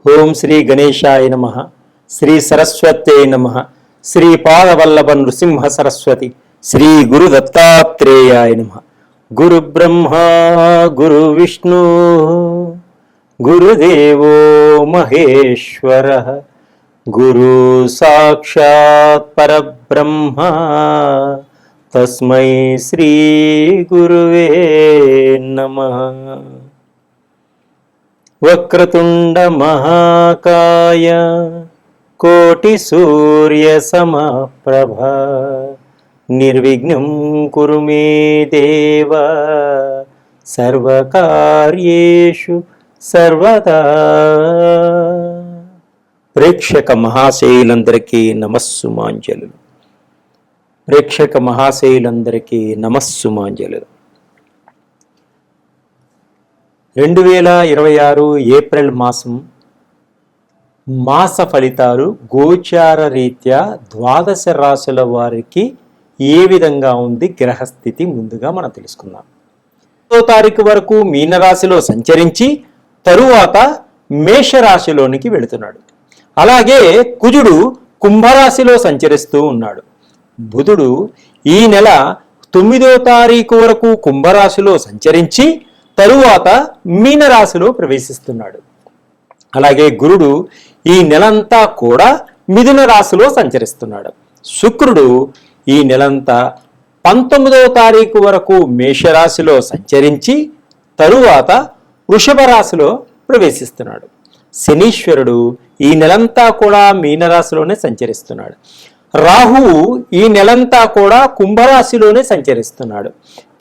ఓం శ్రీ గణేశాయ నమః. శ్రీ సరస్వత్యై నమః. శ్రీ పాదవల్లభ నృసింహ సరస్వతి శ్రీ గురు దత్తాత్రేయాయ నమః. గురు బ్రహ్మ గురు విష్ణు గురుదేవో మహేశ్వర గురు సాక్షాత్ పరబ్రహ్మ తస్మై శ్రీ గురువే నమః. వక్రతుండ మహాకాయ కోటి సూర్య సమప్రభ నిర్విఘ్నం కురు మే దేవ సర్వకార్యేషు సర్వదా. ప్రేక్షక మహాశయులందరికీ నమస్సుమాంజలు. ప్రేక్షక మహాశయులందరికీ నమస్సుమాంజలు. 2026 ఏప్రిల్ మాస ఫలితాలు గోచార రీత్యా ద్వాదశ రాశుల వారికి ఏ విధంగా ఉంది గ్రహస్థితి ముందుగా మనం తెలుసుకుందాం. 1వ తారీఖు వరకు మీనరాశిలో సంచరించి తరువాత మేషరాశిలోనికి వెళుతున్నాడు. అలాగే కుజుడు కుంభరాశిలో సంచరిస్తూ ఉన్నాడు. బుధుడు ఈ నెల 9వ తారీఖు వరకు కుంభరాశిలో సంచరించి తరువాత మీనరాశిలో ప్రవేశిస్తున్నాడు. అలాగే గురుడు ఈ నెలంతా కూడా మిథున రాశిలో సంచరిస్తున్నాడు. శుక్రుడు ఈ నెలంతా 19వ తారీఖు వరకు మేషరాశిలో సంచరించి తరువాత వృషభ రాశిలో ప్రవేశిస్తున్నాడు. శనీశ్వరుడు ఈ నెలంతా కూడా మీనరాశిలోనే సంచరిస్తున్నాడు. రాహువు ఈ నెలంతా కూడా కుంభరాశిలోనే సంచరిస్తున్నాడు.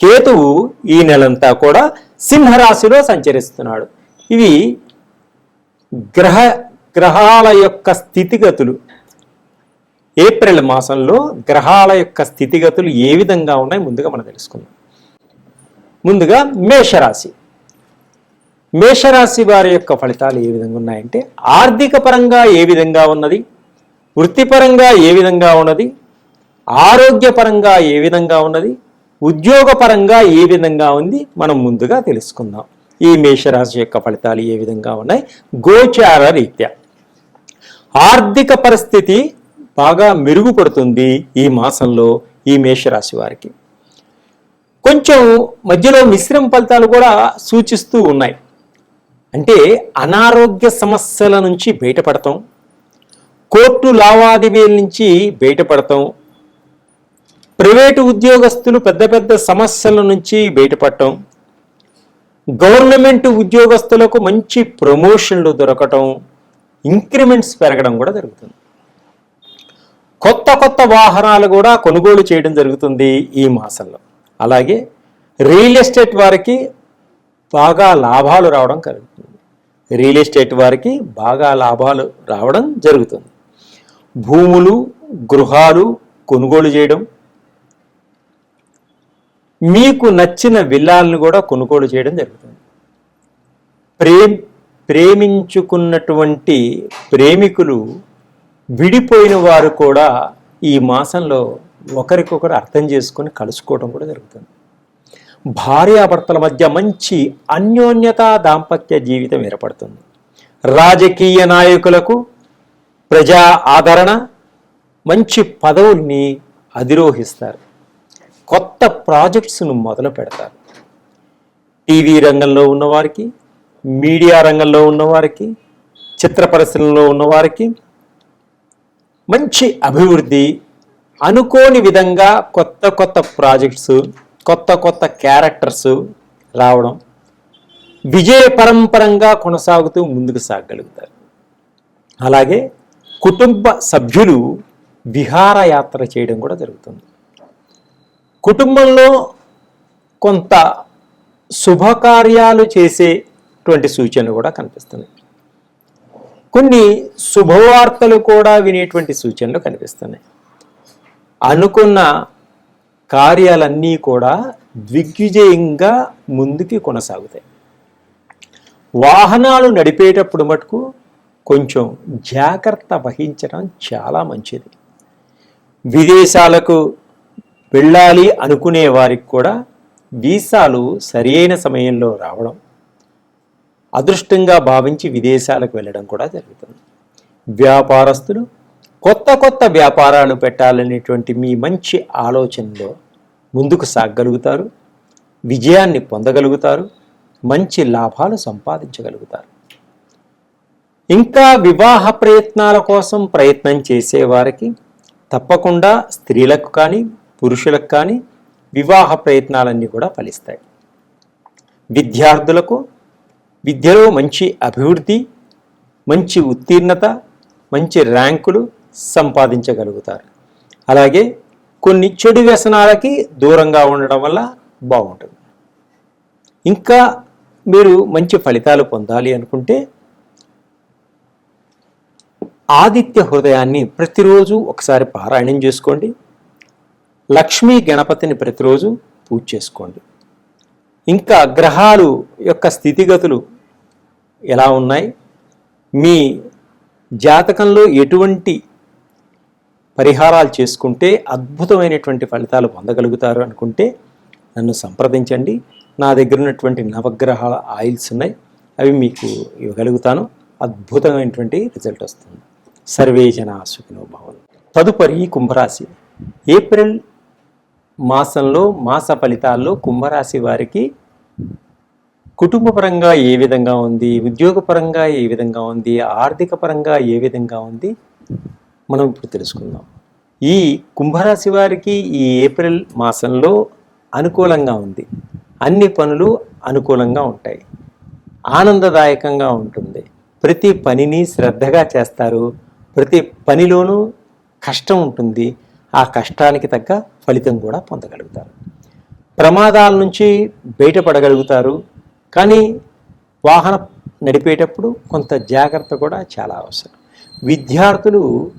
కేతువు ఈ నెలంతా కూడా సింహరాశిలో సంచరిస్తున్నాడు. ఇవి గ్రహాల యొక్క స్థితిగతులు. ఏప్రిల్ మాసంలో గ్రహాల యొక్క స్థితిగతులు ఏ విధంగా ఉన్నాయి ముందుగా మనం తెలుసుకుందాం. ముందుగా మేషరాశి వారి యొక్క ఫలితాలు ఏ విధంగా ఉన్నాయంటే, ఆర్థిక పరంగా ఏ విధంగా ఉన్నది, వృత్తిపరంగా ఏ విధంగా ఉన్నది, ఆరోగ్యపరంగా ఏ విధంగా ఉన్నది, ఉద్యోగపరంగా ఏ విధంగా ఉంది మనం ముందుగా తెలుసుకుందాం. ఈ మేషరాశి యొక్క ఫలితాలు ఏ విధంగా ఉన్నాయి గోచార రీత్యా. ఆర్థిక పరిస్థితి బాగా మెరుగుపడుతుంది ఈ మాసంలో ఈ మేషరాశి వారికి. కొంచెం మధ్యలో మిశ్రమ ఫలితాలు కూడా సూచిస్తూ ఉన్నాయి. అంటే అనారోగ్య సమస్యల నుంచి బయటపడతాం, కోర్టు లావాదేవీల నుంచి బయటపడతాం, ప్రైవేటు ఉద్యోగస్తులు పెద్ద పెద్ద సమస్యల నుంచి బయటపడటం, గవర్నమెంట్ ఉద్యోగస్తులకు మంచి ప్రమోషన్లు దొరకటం, ఇంక్రిమెంట్స్ పెరగడం కూడా జరుగుతుంది. కొత్త కొత్త వాహనాలు కూడా కొనుగోలు చేయడం జరుగుతుంది ఈ మాసంలో. అలాగే రియల్ ఎస్టేట్ వారికి బాగా లాభాలు రావడం జరుగుతుంది. భూములు, గృహాలు కొనుగోలు చేయడం, మీకు నచ్చిన విల్లాలను కూడా కొనుగోలు చేయడం జరుగుతుంది. ప్రేమించుకున్నటువంటి ప్రేమికులు విడిపోయిన వారు కూడా ఈ మాసంలో ఒకరికొకరు అర్థం చేసుకొని కలుసుకోవడం కూడా జరుగుతుంది. భార్యాభర్తల మధ్య మంచి అన్యోన్యత, దాంపత్య జీవితం ఏర్పడుతుంది. రాజకీయ నాయకులకు ప్రజా ఆదరణ, మంచి పదవుల్ని అధిరోహిస్తారు. కొత్త ప్రాజెక్ట్స్ను మొదలు పెడతారు. టీవీ రంగంలో ఉన్నవారికి, మీడియా రంగంలో ఉన్నవారికి, చిత్ర పరిశ్రమలో ఉన్నవారికి మంచి అభివృద్ధి, అనుకోని విధంగా కొత్త కొత్త ప్రాజెక్ట్స్, కొత్త కొత్త క్యారెక్టర్స్ రావడం, విజయ పరంపరంగా కొనసాగుతూ ముందుకు సాగగలుగుతారు. అలాగే కుటుంబ సభ్యులు విహారయాత్ర చేయడం కూడా జరుగుతుంది. కుటుంబంలో కొంత శుభకార్యాలు చేసేటువంటి సూచనలు కూడా కనిపిస్తున్నాయి. కొన్ని శుభవార్తలు కూడా వినేటువంటి సూచనలు కనిపిస్తున్నాయి. అనుకున్న కార్యాలన్నీ కూడా దిగ్విజయంగా ముందుకి కొనసాగుతాయి. వాహనాలు నడిపేటప్పుడు మటుకు కొంచెం జాగ్రత్త వహించడం చాలా మంచిది. విదేశాలకు వెళ్ళాలి అనుకునే వారికి కూడా వీసాలు సరైన సమయంలో రావడం, అదృష్టంగా భావించి విదేశాలకు వెళ్ళడం కూడా జరుగుతుంది. వ్యాపారస్తులు కొత్త కొత్త వ్యాపారాలు పెట్టాలనేటువంటి మీ మంచి ఆలోచనలో ముందుకు సాగగలుగుతారు, విజయాన్ని పొందగలుగుతారు, మంచి లాభాలు సంపాదించగలుగుతారు. ఇంకా వివాహ ప్రయత్నాల కోసం ప్రయత్నం చేసేవారికి తప్పకుండా స్త్రీలకు కానీ పురుషులకు కానీ వివాహ ప్రయత్నాలన్నీ కూడా ఫలిస్తాయి. విద్యార్థులకు విద్యలో మంచి అభివృద్ధి, మంచి ఉత్తీర్ణత, మంచి ర్యాంకులు సంపాదించగలుగుతారు. అలాగే కొన్ని చెడు వ్యసనాలకి దూరంగా ఉండడం వల్ల బాగుంటుంది. ఇంకా మీరు మంచి ఫలితాలు పొందాలి అనుకుంటే ఆదిత్య హృదయాన్ని ప్రతిరోజు ఒకసారి పారాయణం చేసుకోండి. లక్ష్మీ గణపతిని ప్రతిరోజు పూజ చేసుకోండి. ఇంకా గ్రహాలు యొక్క స్థితిగతులు ఎలా ఉన్నాయి, మీ జాతకంలో ఎటువంటి పరిహారాలు చేసుకుంటే అద్భుతమైనటువంటి ఫలితాలు పొందగలుగుతారు అనుకుంటే నన్ను సంప్రదించండి. నా దగ్గర ఉన్నటువంటి నవగ్రహాల ఆయిల్స్ ఉన్నాయి, అవి మీకు ఇవ్వగలుగుతాను. అద్భుతమైనటువంటి రిజల్ట్ వస్తుంది. సర్వే జనా సుఖినో భవంతు. తదుపరి కుంభరాశి. ఏప్రిల్ మాసంలో మాస ఫలితాల్లో కుంభరాశి వారికి కుటుంబపరంగా ఏ విధంగా ఉంది, ఉద్యోగపరంగా ఏ విధంగా ఉంది, ఆర్థిక పరంగా ఏ విధంగా ఉంది మనం ఇప్పుడు తెలుసుకుందాం. ఈ కుంభరాశి వారికి ఈ ఏప్రిల్ మాసంలో అనుకూలంగా ఉంది. అన్ని పనులు అనుకూలంగా ఉంటాయి, ఆనందదాయకంగా ఉంటుంది. ప్రతి పనిని శ్రద్ధగా చేస్తారు. ప్రతి పనిలోనూ కష్టం ఉంటుంది. ఆ కష్టానికి తగ్గ ఫలితం కూడా పొందగలుగుతారు. ప్రమాదాల నుంచి బయటపడగలుగుతారు. కానీ వాహనం నడిపేటప్పుడు కొంత జాగ్రత్త కూడా చాలా అవసరం. విద్యార్థులు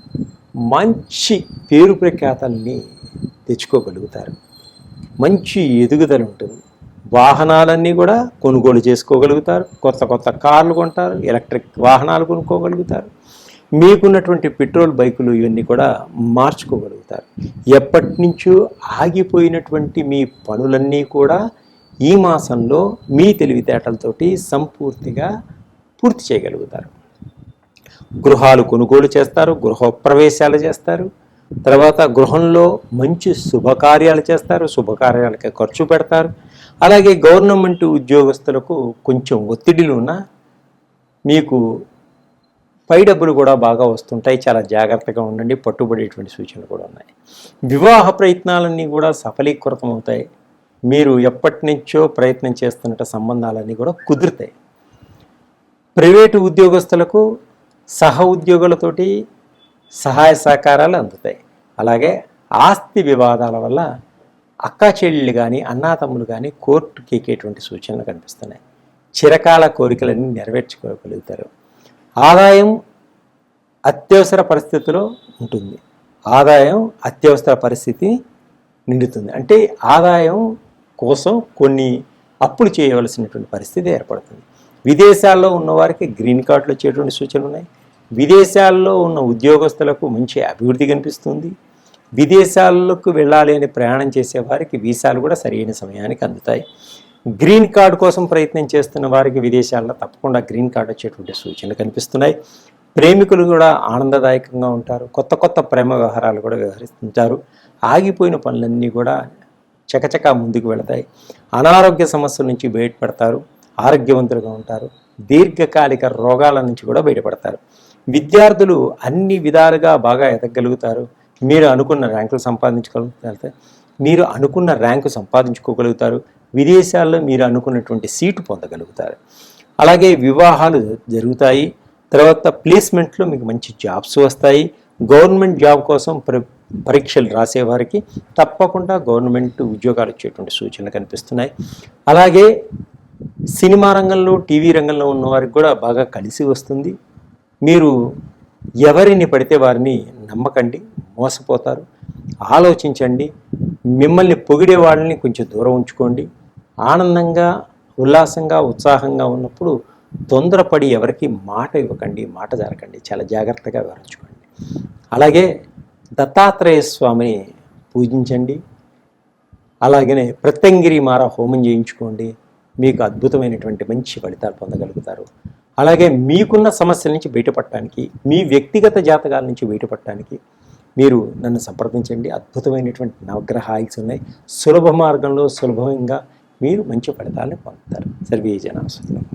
మంచి పేరు ప్రఖ్యాతల్ని తెచ్చుకోగలుగుతారు. మంచి ఎదుగుదల ఉంటుంది. వాహనాలన్నీ కూడా కొనుగోలు చేసుకోగలుగుతారు. కొత్త కొత్త కార్లు కొంటారు, ఎలక్ట్రిక్ వాహనాలు కొనుక్కోగలుగుతారు. మీకున్నటువంటి పెట్రోల్ బైకులు ఇవన్నీ కూడా మార్చుకోగలుగుతారు. ఎప్పటి నుంచో ఆగిపోయినటువంటి మీ పనులన్నీ కూడా ఈ మాసంలో మీ తెలివితేటలతోటి సంపూర్తిగా పూర్తి చేయగలుగుతారు. గృహాలు కొనుగోలు చేస్తారు, గృహప్రవేశాలు చేస్తారు. తర్వాత గృహంలో మంచి శుభకార్యాలు చేస్తారు, శుభకార్యాలకి ఖర్చు పెడతారు. అలాగే గవర్నమెంట్ ఉద్యోగస్తులకు కొంచెం ఒత్తిడిలు ఉన్నా మీకు పై డబ్బులు కూడా బాగా వస్తుంటాయి. చాలా జాగ్రత్తగా ఉండండి. పట్టుబడేటువంటి సూచనలు కూడా ఉన్నాయి. వివాహ ప్రయత్నాలన్నీ కూడా సఫలీకృతం అవుతాయి. మీరు ఎప్పటి నుంచో ప్రయత్నం చేస్తున్న సంబంధాలన్నీ కూడా కుదురుతాయి. ప్రైవేటు ఉద్యోగస్తులకు సహ ఉద్యోగులతోటి సహాయ సహకారాలు అందుతాయి. అలాగే ఆస్తి వివాదాల వల్ల అక్కా చెల్లెళ్ళు కానీ అన్నాతమ్ములు కానీ కోర్టుకి ఎక్కేటువంటి సూచనలు కనిపిస్తున్నాయి. చిరకాల కోరికలన్నీ నెరవేర్చుకోగలుగుతారు. ఆదాయం అత్యవసర పరిస్థితిలో ఉంటుంది. ఆదాయం అత్యవసర పరిస్థితి నిండుతుంది. అంటే ఆదాయం కోసం కొన్ని అప్పులు చేయవలసినటువంటి పరిస్థితి ఏర్పడుతుంది. విదేశాల్లో ఉన్నవారికి గ్రీన్ కార్డులు వచ్చేటువంటి సూచనలు ఉన్నాయి. విదేశాల్లో ఉన్న ఉద్యోగస్తులకు మంచి అభివృద్ధి కనిపిస్తుంది. విదేశాలకు వెళ్ళాలి అని ప్రయాణం చేసేవారికి వీసాలు కూడా సరైన సమయానికి అందుతాయి. గ్రీన్ కార్డు కోసం ప్రయత్నం చేస్తున్న వారికి విదేశాల్లో తప్పకుండా గ్రీన్ కార్డు వచ్చేటువంటి సూచనలు కనిపిస్తున్నాయి. ప్రేమికులు కూడా ఆనందదాయకంగా ఉంటారు. కొత్త కొత్త ప్రేమ వ్యవహారాలు కూడా వ్యవహరిస్తుంటారు. ఆగిపోయిన పనులన్నీ కూడా చకచకా ముందుకు వెళతాయి. అనారోగ్య సమస్యల నుంచి బయటపడతారు. ఆరోగ్యవంతులుగా ఉంటారు. దీర్ఘకాలిక రోగాల నుంచి కూడా బయటపడతారు. విద్యార్థులు అన్ని విధాలుగా బాగా ఎదగలుగుతారు. మీరు అనుకున్న ర్యాంకులు సంపాదించగలుగుతారు. మీరు అనుకున్న ర్యాంకు సంపాదించుకోగలుగుతారు. విదేశాల్లో మీరు అనుకున్నటువంటి సీటు పొందగలుగుతారు. అలాగే వివాహాలు జరుగుతాయి. తర్వాత ప్లేస్మెంట్లో మీకు మంచి జాబ్స్ వస్తాయి. గవర్నమెంట్ జాబ్ కోసం పరీక్షలు రాసేవారికి తప్పకుండా గవర్నమెంట్ ఉద్యోగాలు వచ్చేటువంటి సూచనలు కనిపిస్తున్నాయి. అలాగే సినిమా రంగంలో టీవీ రంగంలో ఉన్న వారికి కూడా బాగా కలిసి వస్తుంది. మీరు ఎవరిని పడితే వారిని నమ్మకండి, మోసపోతారు. ఆలోచించండి. మిమ్మల్ని పొగిడే వాళ్ళని కొంచెం దూరం ఉంచుకోండి. ఆనందంగా ఉల్లాసంగా ఉత్సాహంగా ఉన్నప్పుడు తొందరపడి ఎవరికి మాట ఇవ్వకండి, మాట జరగండి. చాలా జాగ్రత్తగా వివరించుకోండి. అలాగే దత్తాత్రేయ స్వామిని పూజించండి. అలాగనే ప్రత్యంగిరి మార హోమం చేయించుకోండి. మీకు అద్భుతమైనటువంటి మంచి ఫలితాలు పొందగలుగుతారు. అలాగే మీకున్న సమస్యల నుంచి బయటపడటానికి, మీ వ్యక్తిగత జాతకాల నుంచి బయటపడటానికి మీరు నన్ను సంప్రదించండి. అద్భుతమైనటువంటి నవగ్రహ ఆయిల్స్ ఉన్నాయి. సులభ మార్గంలో సులభంగా మీరు మంచి ఫలితాలను పొందుతారు. సర్వే జనా సుఖినో.